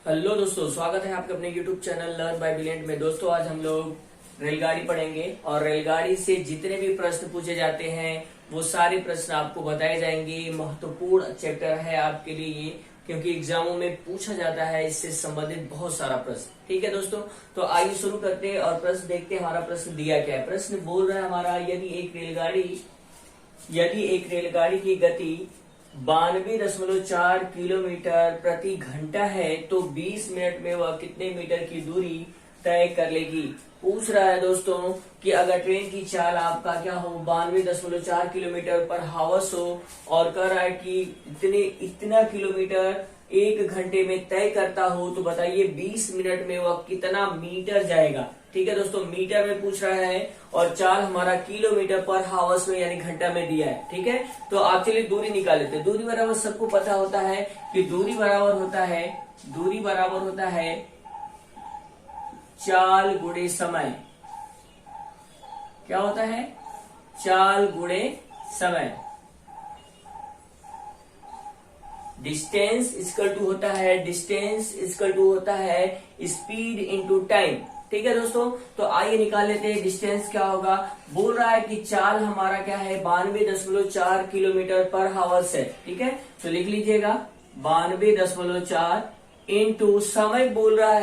Hello दोस्तों, स्वागत है आपके अपने YouTube चैनल लर्न बाय बिलियंट में। दोस्तों आज हम लोग रेलगाड़ी पढ़ेंगे और रेलगाड़ी से जितने भी प्रश्न पूछे जाते हैं वो सारे प्रश्न आपको बताए जाएंगे। महत्वपूर्ण चैप्टर है आपके लिए ये, क्योंकि एग्जामों में पूछा जाता है इससे संबंधित बहुत सारा प्रश्न। ठीक है दोस्तों, तो आइए शुरू करते हैं और प्रश्न देखते हैं हमारा प्रश्न दिया क्या है। प्रश्न बोल रहा है हमारा, यदि एक रेलगाड़ी की गति 92.4 किलोमीटर प्रति घंटा है तो 20 मिनट में वह कितने मीटर की दूरी तय कर लेगी। पूछ रहा है दोस्तों कि अगर ट्रेन की चाल आपका क्या हो 92.4 किलोमीटर पर हावर्स हो और कह रहा है कि इतना किलोमीटर 1 घंटे में तय करता हो, तो बताइए 20 मिनट में वह कितना मीटर जाएगा। ठीक है दोस्तों, मीटर में पूछ रहा है और चाल हमारा किलोमीटर पर हावर्स में यानी घंटा में दिया है। ठीक है, तो आप चलिए दूरी निकाल लेते हैं। दूरी बराबर सबको पता होता है कि दूरी बराबर होता है चाल गुणे समय। क्या होता है? चाल गुणे समय। डिस्टेंस इक्वल टू होता है स्पीड इंटू टाइम। ठीक है दोस्तों, तो आइए निकाल लेते हैं डिस्टेंस क्या होगा। बोल रहा है कि चाल हमारा क्या है 92.4 किलोमीटर पर हावर्स है। ठीक है, तो लिख लीजिएगा 92.4 इंटू समय बोल रहा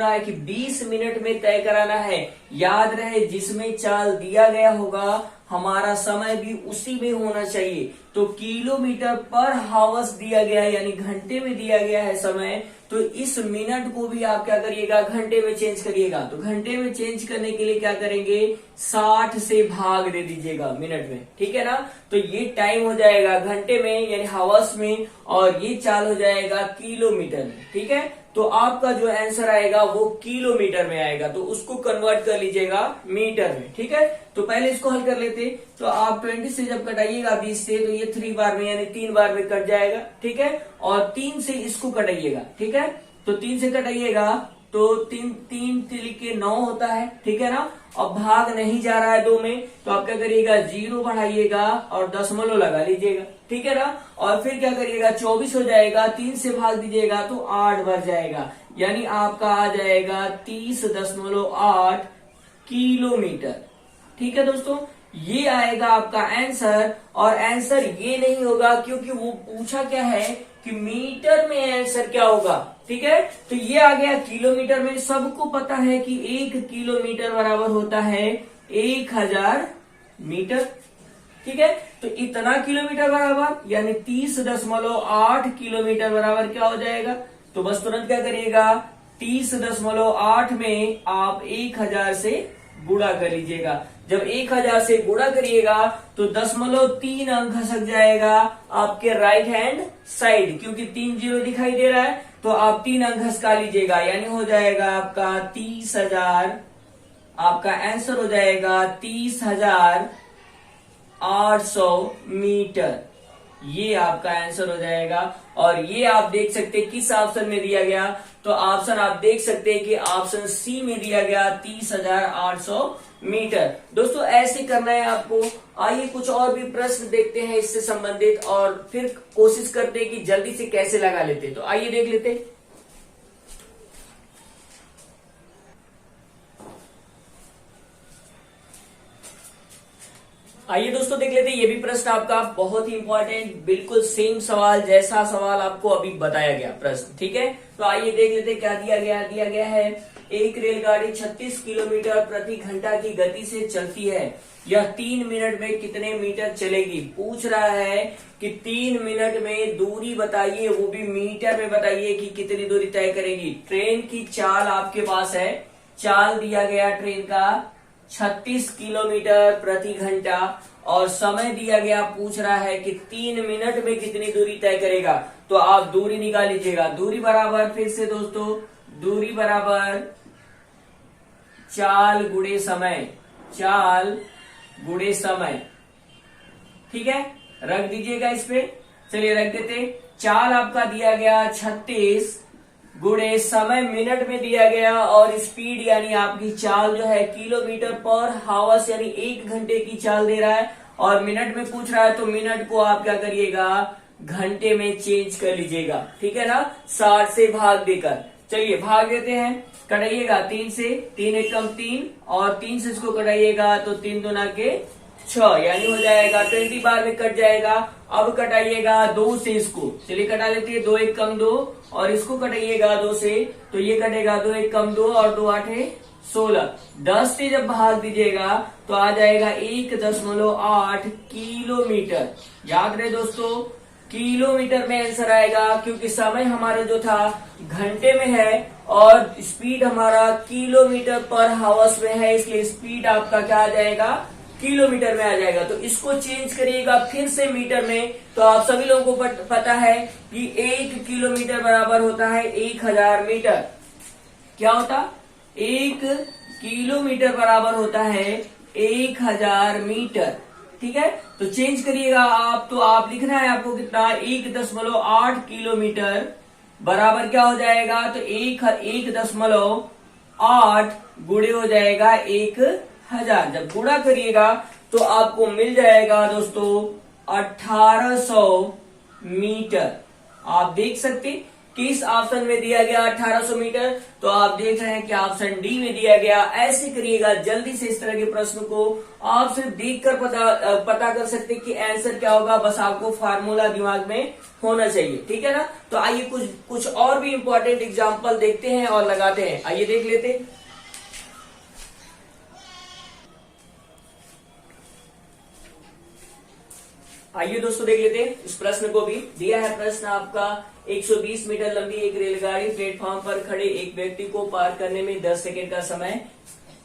है कि 20 मिनट में तय कराना है। याद रहे जिसमें चाल दिया गया होगा हमारा समय भी उसी में होना चाहिए। तो किलोमीटर पर हावर्स दिया गया है यानी घंटे में दिया गया है समय, तो इस मिनट को भी आप क्या करिएगा घंटे में चेंज करिएगा। तो घंटे में चेंज करने के लिए क्या करेंगे 60 से भाग दे दीजिएगा मिनट में। ठीक है ना, तो ये टाइम हो जाएगा घंटे में यानी हावर्स में और ये चाल हो जाएगा किलोमीटर में। ठीक है, तो आपका जो आंसर आएगा वो किलोमीटर में आएगा, तो उसको कन्वर्ट कर लीजिएगा मीटर में। ठीक है, तो पहले इसको हल कर लेते। तो आप 20 से जब कटाइएगा 20 से, तो ये 3 बार में यानी 3 बार में कट जाएगा। ठीक है, और 3 से इसको कटाइएगा। ठीक है, तो 3 से कटाइएगा तो 3 के 9 होता है। ठीक है ना, अब भाग नहीं जा रहा है 2 में, तो आप क्या करिएगा 0 बढ़ाइएगा और दशमलव लगा लीजिएगा। ठीक है ना, और फिर क्या करिएगा 24 हो जाएगा, 3 से भाग दीजिएगा तो 8 बढ़ जाएगा, यानी आपका आ जाएगा 30.8 किलोमीटर। ठीक है दोस्तों, ये आएगा आपका आंसर। और आंसर ये नहीं होगा क्योंकि वो पूछा क्या है कि मीटर में आंसर क्या होगा। ठीक है, तो ये आ गया किलोमीटर में। सबको पता है कि 1 किलोमीटर बराबर होता है 1000 मीटर। ठीक है, तो इतना किलोमीटर बराबर यानी 30.8 किलोमीटर बराबर क्या हो जाएगा। तो बस तुरंत क्या करिएगा 30.8 में आप 1000 से गुणा कर लीजिएगा। जब 1000 से गुणा करिएगा तो 0.3 अंक खसक जाएगा आपके राइट हैंड साइड, क्योंकि 3 0 दिखाई दे रहा है, तो आप 3 अंक खसका लीजिएगा, यानी हो जाएगा आपका 30,000। आपका आंसर हो जाएगा 30,800 मीटर। ये आपका आंसर हो जाएगा। और ये आप देख सकते हैं किस ऑप्शन में दिया गया, तो ऑप्शन आप देख सकते हैं कि ऑप्शन सी में दिया गया 30,800 मीटर। दोस्तों ऐसे करना है आपको। आइए कुछ और भी प्रश्न देखते हैं इससे संबंधित और फिर कोशिश करते हैं कि जल्दी से कैसे लगा लेते। तो आइए देख लेते हैं। आइए दोस्तों देख लेते हैं, ये भी प्रश्न आपका बहुत ही इंपॉर्टेंट, बिल्कुल सेम सवाल जैसा सवाल आपको अभी बताया गया प्रश्न। ठीक है, तो आइए देख लेते हैं क्या दिया गया है। एक रेलगाड़ी 36 किलोमीटर प्रति घंटा की गति से चलती है, यह 3 मिनट में कितने मीटर चलेगी। पूछ रहा है कि 3 मिनट में दूरी बताइए, वो भी मीटर में बताइए कि कितनी दूरी तय करेगी। ट्रेन की चाल आपके पास है, चाल दिया गया ट्रेन का 36 किलोमीटर प्रति घंटा और समय दिया गया, पूछ रहा है कि 3 मिनट में कितनी दूरी तय करेगा। तो आप दूरी निकाल लीजिएगा। दूरी बराबर, फिर से दोस्तों, दूरी बराबर चाल गुणे समय। ठीक है, रख दीजिएगा इस पे। चलिए रख देते। चाल आपका दिया गया 36 गुणे समय मिनट में दिया गया और स्पीड यानी आपकी चाल जो है किलोमीटर पर हावर्स यानी 1 घंटे की चाल दे रहा है और मिनट में पूछ रहा है, तो मिनट को आप क्या करिएगा घंटे में चेंज कर लीजिएगा, ठीक है ना, 60 से भाग देकर। चलिए भाग देते हैं, कटाइएगा 3 से, 3 एकम 3 और 3 से इसको कटाइएगा तो 3 दूना के 6, यानी हो जाएगा 20 बार में कट जाएगा। अब कटाइएगा 2 से इसको, चलिए कटा लेते हैं, 2 एकम 2 और इसको कटाइएगा 2 से, तो ये कटेगा 2 एकम 2 और 2 8 16। 10 से जब भाग दीजिएगा तो आ जाएगा 1.8 किलोमीटर। याद रहे दोस्तों, किलोमीटर में आंसर आएगा, क्योंकि समय हमारा जो था घंटे में है और स्पीड हमारा किलोमीटर पर हावर्स में है, इसलिए स्पीड आपका क्या आ जाएगा, किलोमीटर में आ जाएगा। तो इसको चेंज करिएगा फिर से मीटर में, तो आप सभी लोगों को पता है कि 1 किलोमीटर बराबर होता है 1000 मीटर। क्या होता, 1 किलोमीटर बराबर होता है 1000 मीटर, ठीक है। तो चेंज करिएगा आप, तो आप लिखना है आपको कितना, 1.8 किलोमीटर बराबर क्या हो जाएगा, तो 1.8 गुणे हो जाएगा 1000। जब गुणा करिएगा तो आपको मिल जाएगा दोस्तों 1800 मीटर। आप देख सकते किस ऑप्शन में दिया गया 1800 मीटर, तो आप देख रहे हैं कि ऑप्शन डी में दिया गया। ऐसे करिएगा जल्दी से, इस तरह के प्रश्न को आप सिर्फ देखकर पता कर सकते कि आंसर क्या होगा, बस आपको फार्मूला दिमाग में होना चाहिए, ठीक है ना। तो आइए कुछ और भी इंपॉर्टेंट एग्जाम्पल देखते हैं और लगाते हैं। आइए देख लेते हैं। आइए दोस्तों देख लेते हैं इस प्रश्न को भी। दिया है प्रश्न आपका, 120 मीटर लंबी एक रेलगाड़ी प्लेटफॉर्म पर खड़े एक व्यक्ति को पार करने में 10 सेकंड का समय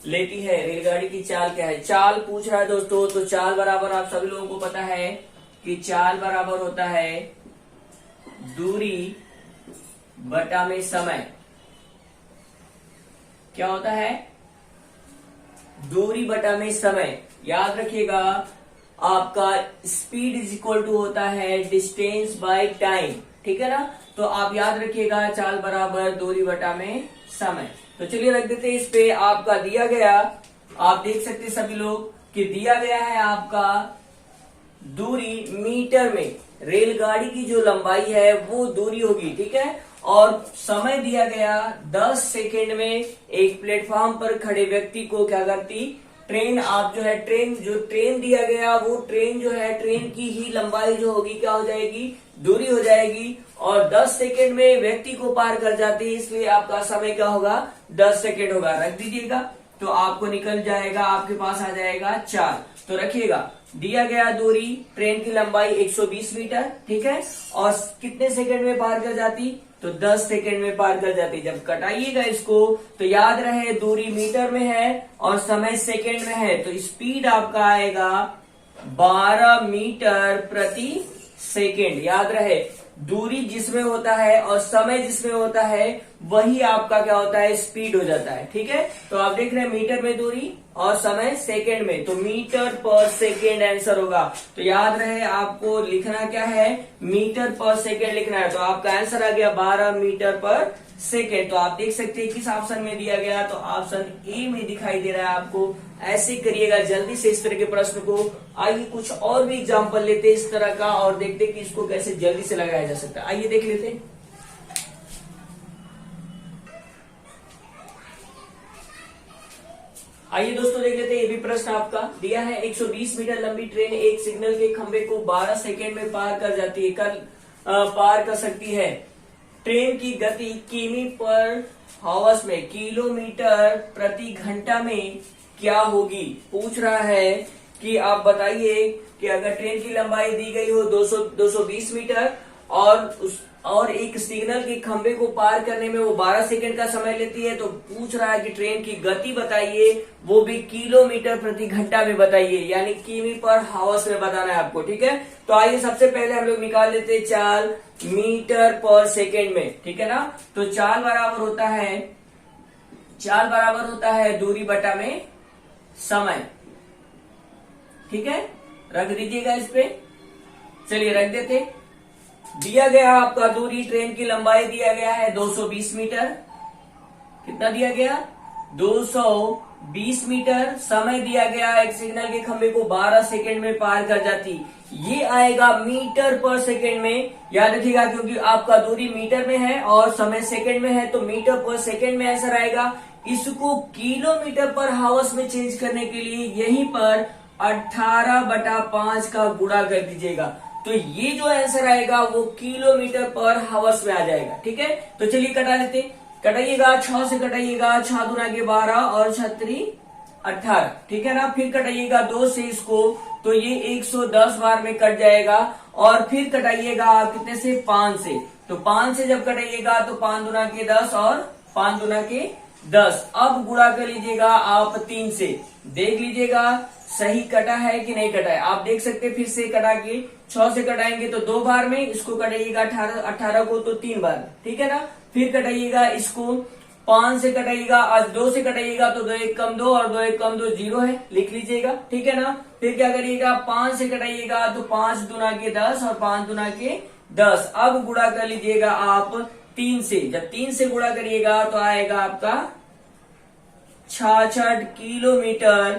लेती है। रेलगाड़ी की चाल क्या है, चाल पूछ रहा है दोस्तों। तो चाल बराबर आप सभी लोगों को पता है कि चाल बराबर होता है दूरी बटा में समय। क्या होता है, दूरी बटा में समय। याद रखिएगा, आपका स्पीड इज इक्वल टू होता है डिस्टेंस बाय टाइम, ठीक है ना। तो आप याद रखिएगा, चाल बराबर दूरी बटा में समय। तो चलिए रख देते हैं इस पे। आपका दिया गया, आप देख सकते सभी लोग कि दिया गया है आपका दूरी मीटर में। रेलगाड़ी की जो लंबाई है वो दूरी होगी, ठीक है। और समय दिया गया 10 सेकेंड में एक प्लेटफॉर्म पर खड़े व्यक्ति को क्या करती, ट्रेन। आप जो है ट्रेन दिया गया, वो ट्रेन जो है, ट्रेन की ही लंबाई जो होगी क्या हो जाएगी, दूरी हो जाएगी। और 10 सेकेंड में व्यक्ति को पार कर जाती है, इसलिए आपका समय क्या होगा, 10 सेकेंड होगा। रख दीजिएगा तो आपको निकल जाएगा, आपके पास आ जाएगा 4। तो रखिएगा, दिया गया दूरी, ट्रेन की लंबाई 120 मीटर, ठीक है, और कितने सेकेंड में पार कर जाती, तो 10 सेकेंड में पार कर जाती। जब कटाइएगा इसको तो याद रहे दूरी मीटर में है और समय सेकेंड में है, तो स्पीड आपका आएगा 12 मीटर प्रति सेकेंड। याद रहे, दूरी जिसमें होता है और समय जिसमें होता है वही आपका क्या होता है, स्पीड हो जाता है, ठीक है। तो आप देख रहे हैं मीटर में दूरी और समय सेकेंड में, तो मीटर पर सेकेंड आंसर होगा। तो याद रहे आपको लिखना क्या है, मीटर पर सेकेंड लिखना है। तो आपका आंसर आ गया 12 मीटर पर सेकेंड। तो आप देख सकते हैं किस ऑप्शन में दिया गया, तो ऑप्शन ए में दिखाई दे रहा है आपको। ऐसे करिएगा जल्दी से इस तरह के प्रश्न को। आइए कुछ और भी एग्जाम्पल लेते हैं इस तरह का और देखते हैं कि इसको कैसे जल्दी से लगाया जा सकता है। आइए देख लेते हैं। आइए दोस्तों देख लेते हैं, ये भी प्रश्न आपका दिया है। 120 मीटर लंबी ट्रेन एक सिग्नल के खंभे को 12 सेकेंड में पार कर जाती है, पार कर सकती है। ट्रेन की गति किमी पर हावर्स में, किलोमीटर प्रति घंटा में क्या होगी। पूछ रहा है कि आप बताइए कि अगर ट्रेन की लंबाई दी गई हो 220 मीटर और एक सिग्नल के खंभे को पार करने में वो 12 सेकंड का समय लेती है, तो पूछ रहा है कि ट्रेन की गति बताइए, वो भी किलोमीटर प्रति घंटा में बताइए, यानी किमी पर हावर्स में बताना है आपको, ठीक है। तो आइए सबसे पहले हम लोग निकाल लेते हैं चाल मीटर पर सेकेंड में, ठीक है ना। तो चाल बराबर होता है दूरी बटा में समय, ठीक है। रख दीजिएगा इस पे, चलिए रख देते। दिया गया आपका दूरी, ट्रेन की लंबाई दिया गया है 220 मीटर। कितना दिया गया, 220 मीटर। समय दिया गया एक सिग्नल के खंभे को 12 सेकंड में पार कर जाती, ये आएगा मीटर पर सेकेंड में। याद रखिएगा क्योंकि आपका दूरी मीटर में है और समय सेकेंड में है, तो मीटर पर सेकेंड में आंसर आएगा। इसको किलोमीटर पर हावर्स में चेंज करने के लिए यहीं पर 18/5 का गुणा कर दीजिएगा, तो ये जो आंसर आएगा वो किलोमीटर पर हावर्स में आ जाएगा। ठीक है, तो चलिए कटा लेते। कटाइएगा, 6 से कटाइएगा, 6 दूना के 12 और 6 18, ठीक है ना। फिर कटाइएगा 2 से इसको, तो ये 110 बार में कट जाएगा। और फिर कटाइएगा आप कितने से, 5 से, तो 5 से जब कटाइएगा तो 5 दूना के 10 और 5 दूना के 10। अब गुणा कर लीजिएगा आप 3 से, देख लीजिएगा सही कटा है कि नहीं कटा है। आप देख सकते फिर से कटा के, 6 से कटाएंगे तो 2 बार में, इसको कटाइएगा 18 को तो 3 बार, ठीक है ना। फिर कटाइएगा इसको, 5 से कटाइएगा, आज 2 से कटाइएगा तो 2 1 कम 2 और 2 1 कम 2 0 है, लिख लीजिएगा, ठीक है ना। फिर क्या करिएगा, 5 से कटाइएगा तो 5 दूना के 10 और 5 दूना के 10। अब गुणा कर लीजिएगा आप 3 से, जब 3 से गुणा करिएगा तो आएगा आपका 66 किलोमीटर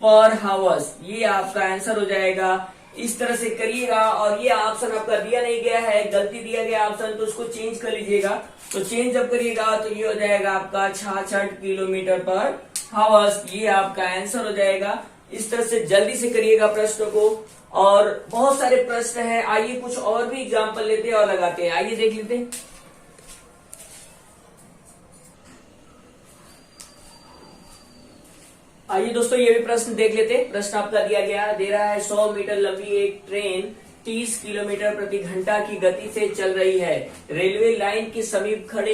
पर हावर्स, ये आपका आंसर हो जाएगा। इस तरह से करिएगा। और ये ऑप्शन आपका दिया नहीं गया है, गलती दिया गया ऑप्शन, तो उसको चेंज कर लीजिएगा। तो चेंज जब करिएगा तो ये हो जाएगा आपका 66 किलोमीटर पर हावर्स, ये आपका आंसर हो जाएगा। इस तरह से जल्दी से करिएगा प्रश्न को। और बहुत सारे प्रश्न हैं, आइए कुछ और भी एग्जाम्पल लेते हैं और लगाते हैं। आइए देख लेते हैं। आइए दोस्तों ये भी प्रश्न देख लेते हैं। प्रश्न आपका दिया गया, दे रहा है 100 मीटर लंबी एक ट्रेन 30 किलोमीटर प्रति घंटा की गति से चल रही है। रेलवे लाइन के समीप खड़े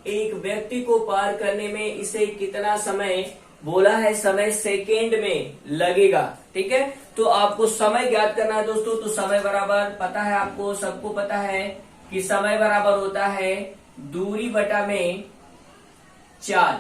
एक व्यक्ति को पार करने में इसे कितना समय, बोला है समय सेकेंड में लगेगा। ठीक है, तो आपको समय ज्ञात करना है दोस्तों। तो समय बराबर पता है आपको, सबको पता है कि समय बराबर होता है दूरी बटा में चाल।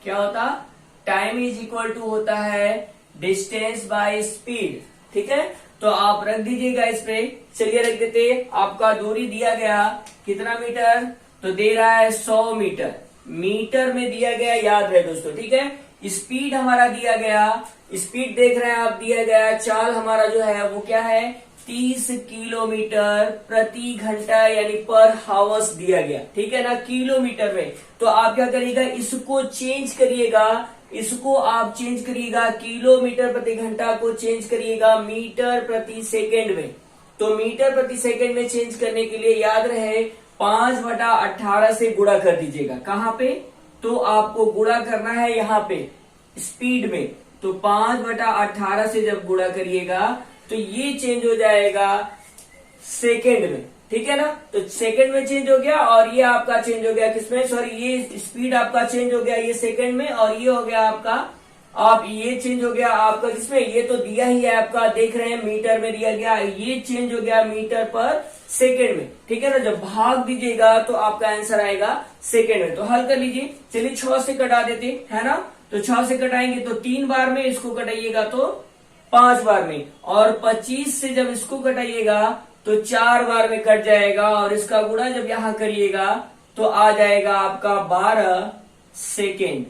क्या होता, टाइम इज इक्वल टू होता है डिस्टेंस बाय स्पीड। ठीक है, तो आप रख दीजिएगा इस पे। चलिए रख देते। आपका दूरी दिया गया कितना मीटर, तो दे रहा है 100 मीटर, मीटर में दिया गया, याद रहे दोस्तों। ठीक है, स्पीड हमारा दिया गया, स्पीड देख रहे हैं आप, दिया गया चाल हमारा जो है वो क्या है, 30 किलोमीटर प्रति घंटा यानी पर हावर्स दिया गया। ठीक है ना, किलोमीटर में। तो आप क्या करिएगा, इसको चेंज करिएगा, इसको आप चेंज करिएगा, किलोमीटर प्रति घंटा को चेंज करिएगा मीटर प्रति सेकेंड में। तो मीटर प्रति सेकेंड में चेंज करने के लिए याद रहे 5/18 से गुणा कर दीजिएगा। कहाँ पे, तो आपको गुणा करना है यहाँ पे स्पीड में। तो 5/18 से जब गुणा करिएगा तो ये चेंज हो जाएगा सेकेंड में। ठीक है ना, तो सेकंड में चेंज हो गया और ये आपका चेंज हो गया किसमें, सॉरी ये स्पीड आपका चेंज हो गया ये सेकंड में, और ये हो गया आपका, आप ये चेंज हो गया आपका किसमें, ये तो दिया ही है आपका, देख रहे हैं मीटर में दिया गया, ये चेंज हो गया मीटर पर सेकंड में। ठीक है ना, जब भाग दीजिएगा तो आपका आंसर आएगा सेकंड में। तो हल कर लीजिए। चलिए 6 से कटा देते है ना, तो 6 से कटाएंगे तो 3 बार में, इसको कटाइएगा तो 5 बार में, और 25 से जब इसको कटाइएगा तो 4 बार में कट जाएगा, और इसका गुणा जब यहां करिएगा तो आ जाएगा आपका 12 सेकेंड।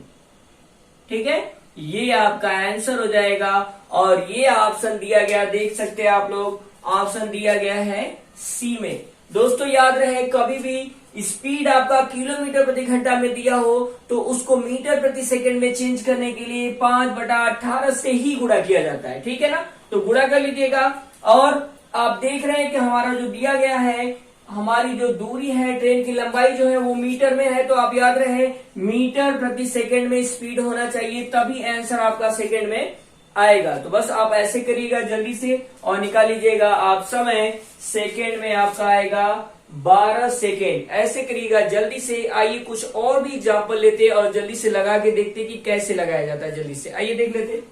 ठीक है, ये आपका आंसर हो जाएगा। और ये ऑप्शन दिया गया, देख सकते हैं आप लोग, ऑप्शन दिया गया है सी में। दोस्तों याद रहे, कभी भी स्पीड आपका किलोमीटर प्रति घंटा में दिया हो तो उसको मीटर प्रति सेकंड में चेंज करने के लिए 5/18 से ही गुणा किया जाता है। ठीक है ना, तो गुणा कर लीजिएगा। और आप देख रहे हैं कि हमारा जो दिया गया है, हमारी जो दूरी है, ट्रेन की लंबाई जो है वो मीटर में है, तो आप याद रहे मीटर प्रति सेकंड में स्पीड होना चाहिए, तभी आंसर आपका सेकंड में आएगा। तो बस आप ऐसे करिएगा जल्दी से और निकाल लीजिएगा आप समय। सेकंड में आपका आएगा 12 सेकेंड। ऐसे करिएगा जल्दी से। आइए कुछ और भी एग्जाम्पल लेते और जल्दी से लगा के देखते कि कैसे लगाया जाता है। जल्दी से आइए देख लेते।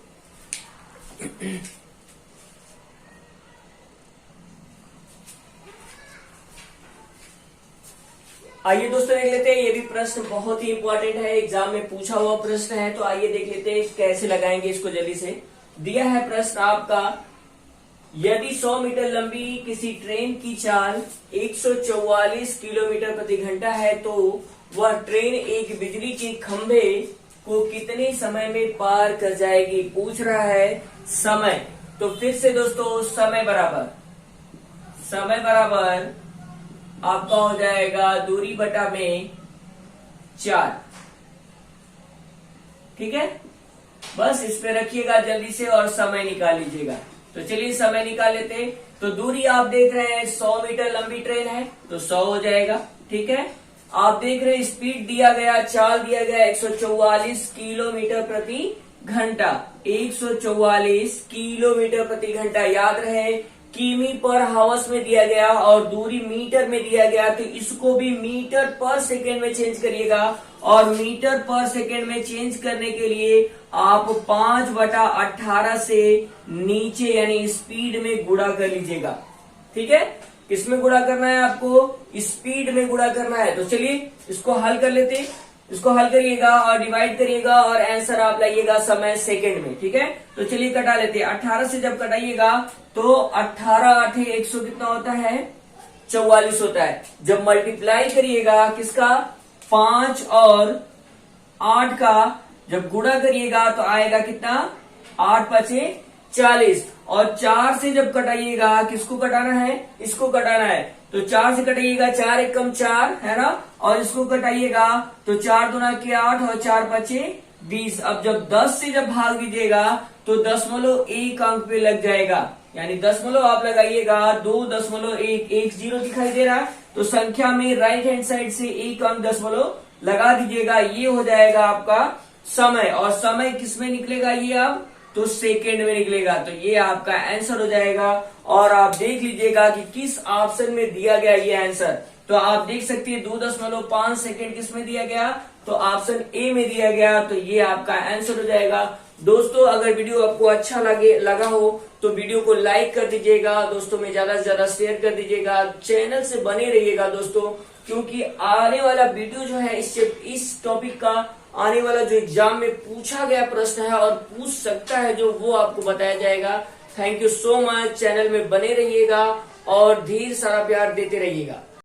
आइए दोस्तों देख लेते हैं, ये भी प्रश्न बहुत ही इंपॉर्टेंट है, एग्जाम में पूछा हुआ प्रश्न है। तो आइए देख लेते हैं कैसे लगाएंगे इसको जल्दी से। दिया है प्रश्न आपका, यदि 100 मीटर लंबी किसी ट्रेन की चाल 144 किलोमीटर प्रति घंटा है तो वह ट्रेन एक बिजली के खंभे को कितने समय में पार कर जाएगी। पूछ रहा है समय। तो फिर से दोस्तों समय बराबर आपका हो जाएगा दूरी बटा में 4। ठीक है, बस इस पे रखिएगा जल्दी से और समय निकाल लीजिएगा। तो चलिए समय निकाल लेते हैं। तो दूरी आप देख रहे हैं 100 मीटर लंबी ट्रेन है तो 100 हो जाएगा। ठीक है, आप देख रहे हैं स्पीड दिया गया, चाल दिया गया 144 किलोमीटर प्रति घंटा। 144 किलोमीटर प्रति घंटा। याद रहे किमी पर हावर्स में दिया गया और दूरी मीटर में दिया गया, तो इसको भी मीटर पर सेकेंड में चेंज करिएगा। और मीटर पर सेकेंड में चेंज करने के लिए आप 5/18 से नीचे यानी स्पीड में गुणा कर लीजिएगा। ठीक है, किसमें गुणा करना है आपको? स्पीड में गुणा करना है। तो चलिए इसको हल कर लेते हैं। इसको हल करिएगा और डिवाइड करिएगा और आंसर आप लाइएगा समय सेकंड में। ठीक है, तो चलिए कटा लेते हैं। 18 से जब कटाइएगा तो 18 8 100 कितना होता है? 44 होता है। जब मल्टीप्लाई करिएगा किसका? 5 और 8 का जब गुणा करिएगा तो आएगा कितना? 8 5 40। और 4 से जब कटाइएगा, किसको कटाना है? इसको कटाना है। तो 4 से कटाइएगा, 4 एक कम 4 है ना, और इसको कटाइएगा तो 4 दूना के 8 और 4 5 20। अब जब 10 से जब भाग दीजिएगा तो 0.1 अंक पे लग जाएगा, यानी दशमलव आप लगाइएगा 2.1। 1 0 दिखाई दे रहा है तो संख्या में राइट हैंड साइड से 1 अंक दशमलव लगा दीजिएगा। ये हो जाएगा आपका समय। और समय किस में निकलेगा ये अब? तो सेकेंड में निकलेगा। तो ये आपका आंसर हो जाएगा। और आप देख लीजिएगा कि किस ऑप्शन में दिया गया ये आंसर। तो आप देख सकते हैं 2.5 सेकेंड किस में दिया गया? तो ऑप्शन ए में दिया गया। तो ये आपका आंसर हो जाएगा। दोस्तों अगर वीडियो आपको अच्छा लगा हो तो वीडियो को लाइक कर दीजिएगा, दोस्तों में ज्यादा से ज्यादा शेयर कर दीजिएगा, चैनल से बने रहिएगा दोस्तों, क्योंकि आने वाला वीडियो जो है इस टॉपिक का आने वाला जो एग्जाम में पूछा गया प्रश्न है और पूछ सकता है जो, वो आपको बताया जाएगा। Thank you so much. Channel में बने रहिएगा और ढेर सारा प्यार देते रहिएगा।